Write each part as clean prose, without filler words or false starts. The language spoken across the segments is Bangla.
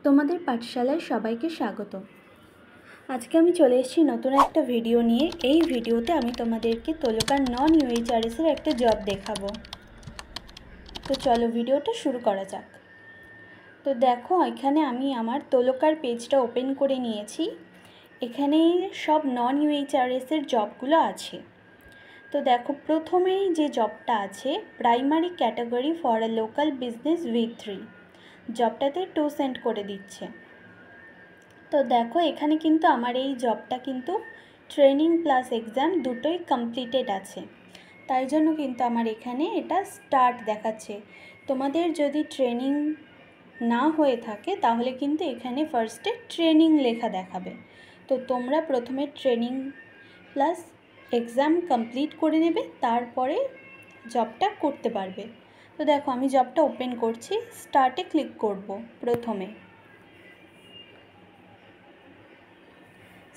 তোমাদের পাঠশালায় সবাইকে স্বাগত। আজকে আমি চলে এসেছি নতুন একটা ভিডিও নিয়ে। এই ভিডিওতে আমি তোমাদেরকে তোলকার নন ইউএইচআরএসের একটা জব দেখাবো। তো চলো ভিডিওটা শুরু করা যাক। তো দেখো, এখানে আমি আমার তোলকার পেজটা ওপেন করে নিয়েছি। এখানে সব নন ইউএইচআরএসের জবগুলো আছে। তো দেখো, প্রথমেই যে জবটা আছে, primary category for a local business V3, জবটাতে 2 সেন্ট করে দিচ্ছে। তো দেখো, এখানে কিন্তু আমার এই জবটা কিন্তু ট্রেনিং প্লাস এক্সাম দুটোই কমপ্লিটেড আছে, তাই জন্য কিন্তু আমার এখানে এটা স্টার্ট দেখাচ্ছে। তোমাদের যদি ট্রেনিং না হয়ে থাকে তাহলে কিন্তু এখানে ফার্স্টে ট্রেনিং লেখা দেখাবে। তো তোমরা প্রথমে ট্রেনিং প্লাস এক্সাম কমপ্লিট করে নেবে, তারপরে জবটা করতে পারবে। তো দেখো, আমি জবটা ওপেন করছি, স্টার্টে ক্লিক করব। প্রথমে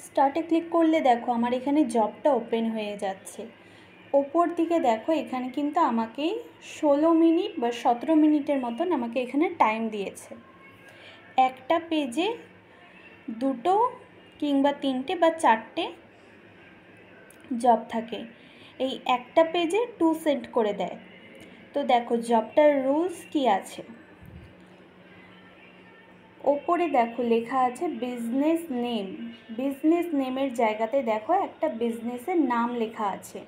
স্টার্টে ক্লিক করলে দেখো আমার এখানে জবটা ওপেন হয়ে যাচ্ছে। ওপর দিকে দেখো, এখানে কিন্তু আমাকে 16 মিনিট বা 17 মিনিটের মতন আমাকে এখানে টাইম দিয়েছে। একটা পেজে 2 কিংবা 3টে বা 4টে জব থাকে। এই একটা পেজে 2 সেন্ট করে দেয়। তো দেখো জবটার রুলস কি আছে। ওপরে দেখো লেখা আছে বিজনেস নেম। বিজনেস নেমের জায়গাতে দেখো একটা বিজনেসের নাম লেখা আছে।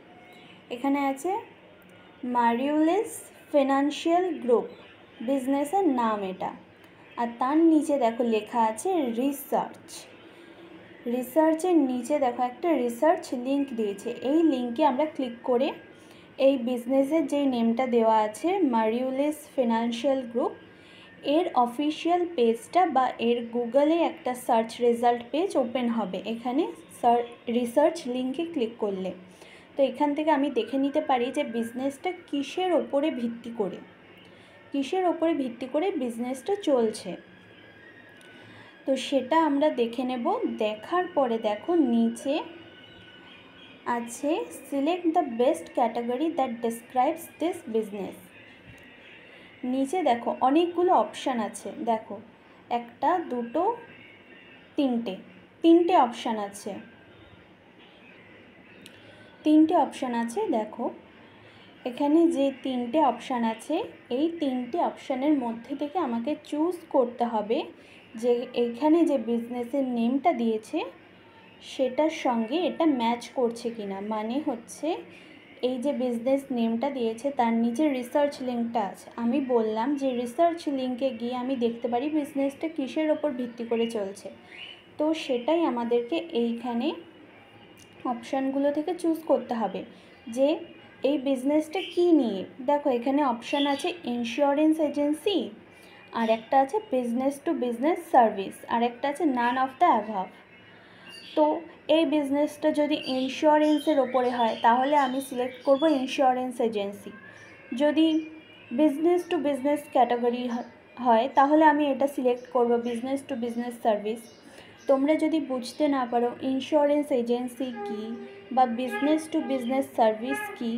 এখানে আছে মারিউলিস ফিনান্সিয়াল গ্রুপ, বিজনেসের নাম এটা। আর তার নিচে দেখো লেখা আছে রিসার্চ। রিসার্চের নিচে দেখো একটা রিসার্চ লিঙ্ক দিয়েছে। এই লিঙ্কে আমরা ক্লিক করে এই বিজনেসের যেই নেমটা দেওয়া আছে মারিউলিস ফিনান্সিয়াল গ্রুপ, এর অফিসিয়াল পেজটা বা এর গুগলে একটা সার্চ রেজাল্ট পেজ ওপেন হবে এখানে রিসার্চ লিঙ্কে ক্লিক করলে। তো এখান থেকে আমি দেখে নিতে পারি যে বিজনেসটা কিসের ওপরে ভিত্তি করে বিজনেসটা চলছে। তো সেটা আমরা দেখে নেব। দেখার পরে দেখো নিচে আছে select the best category that describes this business. নিচে দেখো অনেকগুলো অপশান আছে। দেখো 1, 2, 3টে অপশান আছে। 3টে অপশান আছে। দেখো এখানে যে 3টে অপশান আছে, এই 3টে অপশানের মধ্যে থেকে আমাকে চুজ করতে হবে যে এখানে যে বিজনেসের নেমটা দিয়েছে সেটার সঙ্গে এটা ম্যাচ করছে কিনা। মানে হচ্ছে এই যে বিজনেস নেমটা দিয়েছে তার নিচে রিসার্চ লিঙ্কটা আছে। আমি বললাম যে রিসার্চ লিঙ্কে গিয়ে আমি দেখতে পারি বিজনেসটা কিসের ওপর ভিত্তি করে চলছে। তো সেটাই আমাদেরকে এইখানে অপশানগুলো থেকে চুজ করতে হবে যে এই বিজনেসটা কী নিয়ে। দেখো এখানে অপশান আছে ইন্স্যুরেন্স এজেন্সি, আর একটা আছে বিজনেস টু বিজনেস সার্ভিস, আর একটা আছে নান অফ দ্য অ্যাভাব। তো এই বিজনেসটা যদি ইন্স্যুরেন্সের ওপরে হয় তাহলে আমি সিলেক্ট করব ইন্স্যুরেন্স এজেন্সি। যদি বিজনেস টু বিজনেস ক্যাটাগরি হয় তাহলে আমি এটা সিলেক্ট করব বিজনেস টু বিজনেস সার্ভিস। তোমরা যদি বুঝতে না পারো ইন্স্যুরেন্স এজেন্সি কী বা বিজনেস টু বিজনেস সার্ভিস কী,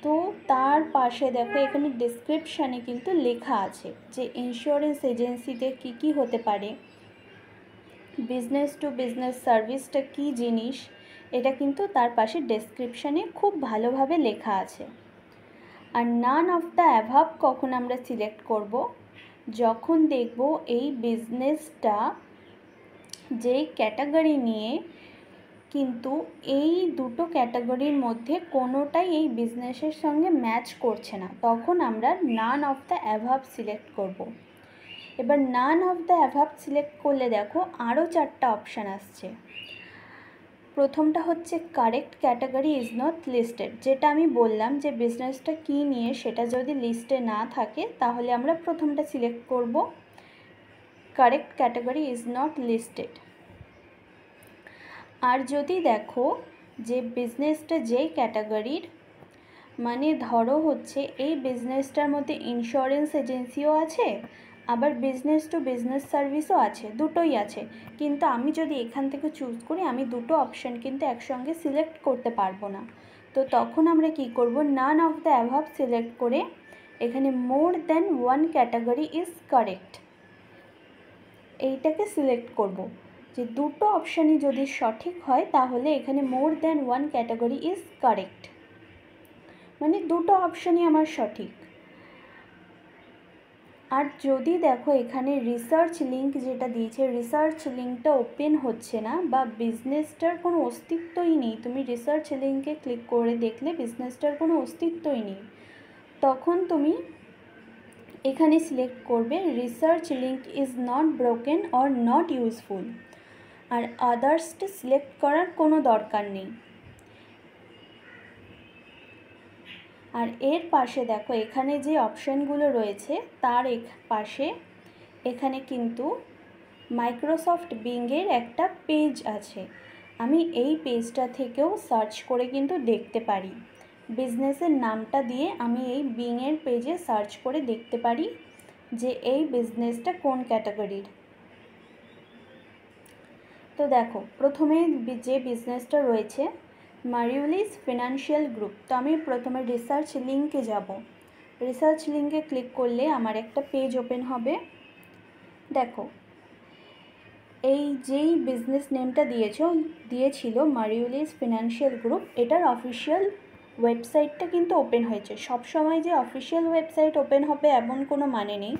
তো তার পাশে দেখো এখানে ডেসক্রিপশানে কিন্তু লেখা আছে যে ইন্স্যুরেন্স এজেন্সিতে কী কী হতে পারে, বিজনেস টু বিজনেস সার্ভিসটা কী জিনিস, এটা কিন্তু তার পাশে ডেসক্রিপশানে খুব ভালোভাবে লেখা আছে। আর নান অফ দ্য অ্যাভাব কখন আমরা সিলেক্ট করব, যখন দেখব এই বিজনেসটা যেই ক্যাটাগরি নিয়ে কিন্তু এই দুটো ক্যাটাগরির মধ্যে কোনোটাই এই বিজনেসের সঙ্গে ম্যাচ করছে না, তখন আমরা none of the above select করব। এবার none of the above select করলে দেখো আরও 4টা অপশান আসছে। প্রথমটা হচ্ছে correct category is not listed, যেটা আমি বললাম যে বিজনেসটা কী নিয়ে সেটা যদি লিস্টে না থাকে তাহলে আমরা প্রথমটা সিলেক্ট করব correct category is not listed. আর যদি দেখো যে বিজনেসটা যেই ক্যাটাগরির, মানে ধরো হচ্ছে এই বিজনেসটার মধ্যে ইন্স্যুরেন্স এজেন্সিও আছে আবার বিজনেস টু বিজনেস সার্ভিসও আছে, দুটোই আছে, কিন্তু আমি যদি এখান থেকে চুজ করি আমি দুটো অপশান কিন্তু একসঙ্গে সিলেক্ট করতে পারবো না। তো তখন আমরা কি করব, none of the above select করে এখানে more than one category is correct, এইটাকে সিলেক্ট করব যে দুটো অপশানই যদি সঠিক হয় তাহলে এখানে more than one category is correct, মানে দুটো অপশানই আমার সঠিক। আর যদি দেখো এখানে রিসার্চ লিঙ্ক যেটা দিয়েছে, রিসার্চ লিঙ্কটা ওপেন হচ্ছে না বা বিজনেসটার কোনো অস্তিত্বই নেই, তুমি রিসার্চ লিঙ্কে ক্লিক করে দেখলে বিজনেসটার কোনো অস্তিত্বই নেই, তখন তুমি এখানে সিলেক্ট করবে research link is not broken or not useful, আর আদার্সটা সিলেক্ট করার কোনো দরকার নেই। আর এর পাশে দেখো এখানে যে অপশানগুলো রয়েছে তার পাশে এখানে কিন্তু মাইক্রোসফট বিংয়ের একটা পেজ আছে, আমি এই পেজটা থেকেও সার্চ করে কিন্তু দেখতে পারি, বিজনেসের নামটা দিয়ে আমি এই বিংয়ের পেজে সার্চ করে দেখতে পারি যে এই বিজনেসটা কোন ক্যাটাগরির। তো দেখো প্রথমে যে বিজনেসটা রয়েছে মারিউলিস ফিনান্সিয়াল গ্রুপ, তো আমি প্রথমে রিসার্চ লিঙ্কে যাব, রিসার্চ লিঙ্কে ক্লিক করলে আমার একটা পেজ ওপেন হবে। দেখো এই যেই বিজনেস নেমটা দিয়েছিল মারিউলিস ফিনান্সিয়াল গ্রুপ, এটার অফিসিয়াল ওয়েবসাইটটা কিন্তু ওপেন হয়েছে। সব সময় যে অফিসিয়াল ওয়েবসাইট ওপেন হবে এমন কোনো মানে নেই,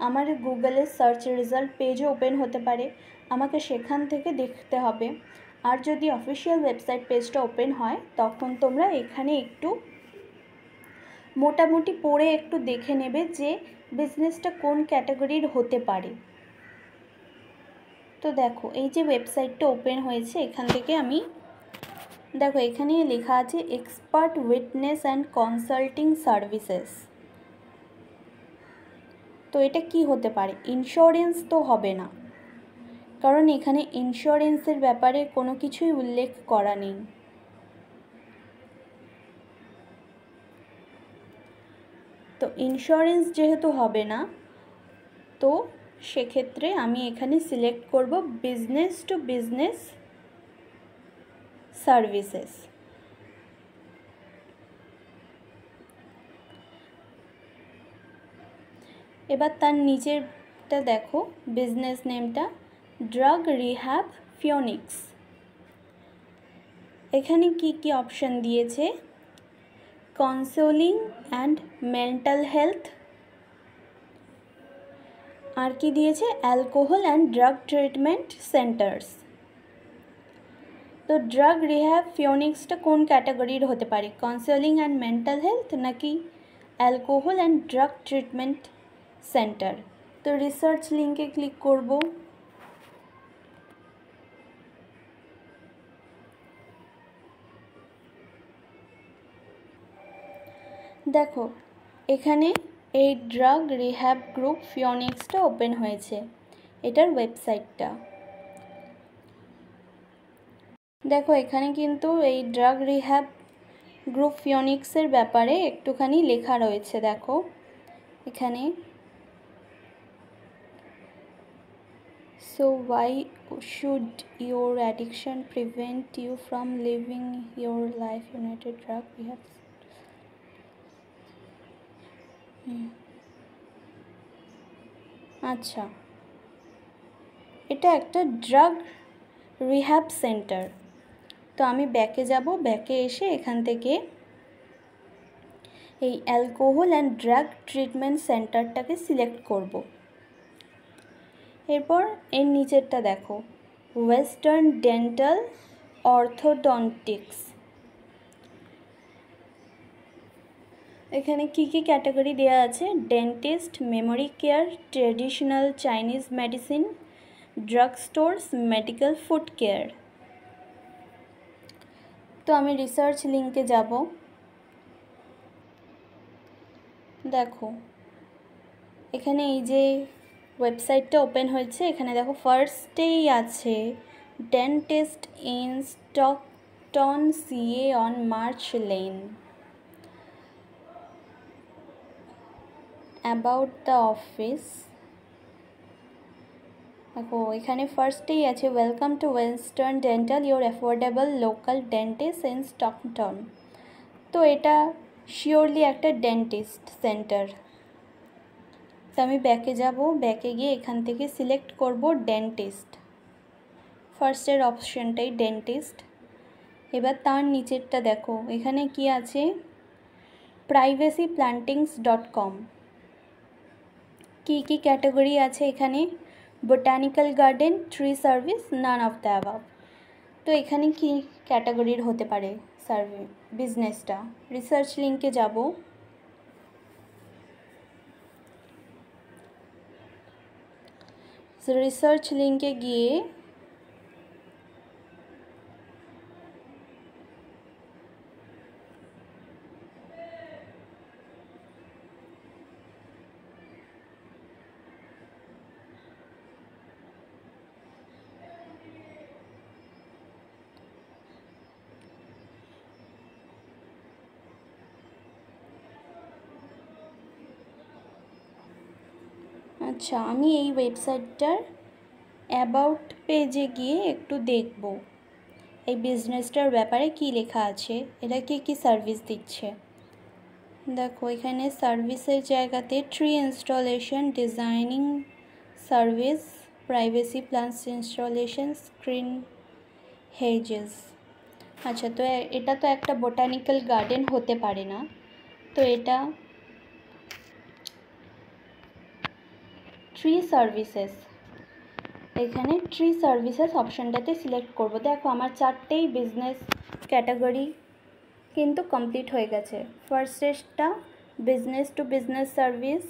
আমার গুগলের সার্চ রেজাল্ট পেজও ওপেন হতে পারে, আমাকে সেখান থেকে দেখতে হবে। আর যদি অফিসিয়াল ওয়েবসাইট পেজটা ওপেন হয় তখন তোমরা এখানে একটু মোটামুটি পড়ে একটু দেখে নেবে যে বিজনেসটা কোন ক্যাটাগরির হতে পারে। তো দেখো এই যে ওয়েবসাইটটা ওপেন হয়েছে, এখান থেকে আমি দেখো এখানে লেখা আছে expert witness and consulting services. তো এটা কি হতে পারে? ইন্স্যুরেন্স তো হবে না, কারণ এখানে ইন্স্যুরেন্সের ব্যাপারে কোনো কিছুই উল্লেখ করা নেই। তো ইন্স্যুরেন্স যেহেতু হবে না, তো সেক্ষেত্রে আমি এখানে সিলেক্ট করব বিজনেস টু বিজনেস সার্ভিসেস। এবার তার নিচেরটা দেখো বিজনেস নেমটা ড্রাগ রিহ্যাব ফিওনিক্স। এখানে কি কি অপশন দিয়েছে? কাউন্সেলিং অ্যান্ড মেন্টাল হেলথ, আর কি দিয়েছে? Alcohol and drug treatment centres. তো ড্রাগ রিহ্যাব ফিওনিক্সটা কোন ক্যাটাগরির হতে পারে? কাউন্সেলিং অ্যান্ড মেন্টাল হেলথ নাকি alcohol and drug treatment centre? তো রিসার্চ লিঙ্কে ক্লিক করব। দেখো এখানে এই ড্রাগ রিহ্যাব গ্রুপ ফিওনিক্সটা ওপেন হয়েছে, এটার ওয়েবসাইটটা দেখো। এখানে কিন্তু এই ড্রাগ রিহ্যাব গ্রুপ ফিওনিক্সের ব্যাপারে একটুখানি লেখা রয়েছে, দেখো এখানে। So why should your addiction prevent you from living your life? United Drug Rehab. আচ্ছা, এটা একটা ড্রাগ রিহ্যাব সেন্টার। তো আমি ব্যাকে যাব, ব্যাকে এসে এখান থেকে এই অ্যালকোহল অ্যান্ড ড্রাগ ট্রিটমেন্ট সেন্টারটাকে সিলেক্ট করব। এরপর এর নিচেরটা দেখো ওয়েস্টার্ন ডেন্টাল অর্থোডন্টিক্স। এখানে কি কি ক্যাটাগরি দেওয়া আছে? Dentist, memory care, traditional Chinese medicine, drug stores, medical food care. তো আমি রিসার্চ লিঙ্কে যাব। দেখো এখানে এই যে ওয়েবসাইটটা ওপেন হয়েছে, এখানে দেখো ফার্স্টেই আছে dentist in Stockton CA on March lane. About the office দেখো এখানে ফার্স্টেই আছে welcome to western dental, your affordable local dentist in Stockton. তো এটা শিওরলি একটা ডেন্টিস্ট সেন্টার। তো আমি ব্যাকে যাব, ব্যাকে গিয়ে এখান থেকে সিলেক্ট করব ডেন্টিস্ট। ফার্স্টের অপশানটাই ডেন্টিস্ট। এবার তার নিচেরটা দেখো, এখানে কি আছে, privacyplantings.com। কি ক্যাটাগরি আছে এখানে, botanical garden, tree service, none of the above. তো এখানে কি ক্যাটাগরির হতে পারে বিজনেসটা? রিসার্চ লিঙ্কে যাব, রিসার্চ লিঙ্কে গিয়ে আচ্ছা আমি এই ওয়েবসাইটটার অ্যাবাউট পেজে গিয়ে একটু দেখব এই বিজনেসটার ব্যাপারে কি লেখা আছে, এরা কি সার্ভিস দিচ্ছে। দেখো এখানে সার্ভিসের জায়গাতে tree installation, designing service, privacy plants installation, screen Hedges. আচ্ছা, তো এটা তো একটা বোটানিক্যাল গার্ডেন হতে পারে না, তো এটা ট্রি সার্ভিসেস। এখানে ট্রি সার্ভিসেস অপশানটাতে সিলেক্ট করব। দেখো আমার 4টেই বিজনেস ক্যাটাগরি কিন্তু কমপ্লিট হয়ে গেছে। ফার্স্টেরটা বিজনেস টু বিজনেস সার্ভিস,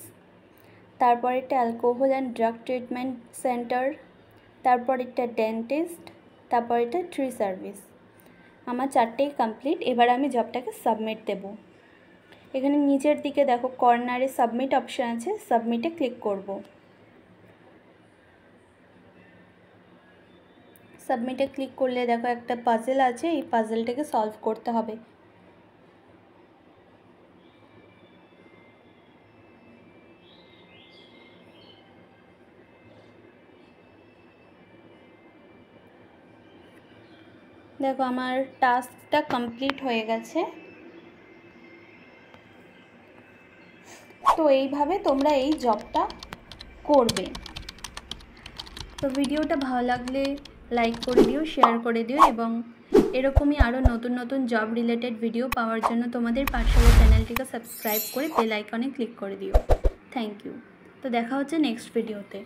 তারপরেরটা alcohol and drug treatment centre, তারপরেরটা ডেন্টিস্ট, তারপরেরটা ট্রি সার্ভিস। আমার 4টেই কমপ্লিট। এবার আমি জবটাকে সাবমিট দেব। এখানে নিচের দিকে দেখো কর্নারে সাবমিট অপশান আছে, সাবমিটে ক্লিক করব। সাবমিটে ক্লিক করলে দেখো একটা পাজেল আছে, এই পাজেলটাকে সলভ করতে হবে। দেখো আমার টাস্কটা কমপ্লিট হয়ে গেছে। তো এইভাবে তোমরা এই জবটা করবে। তো ভিডিওটা ভালো লাগলে লাইক করে দিও, শেয়ার করে দিও, এবং এরকমই আরও নতুন নতুন জব রিলেটেড ভিডিও পাওয়ার জন্য তোমাদের পাঠশালা চ্যানেলটিকে সাবস্ক্রাইব করে বেল আইকনে ক্লিক করে দিও। Thank you. তো দেখা হচ্ছে নেক্সট ভিডিওতে।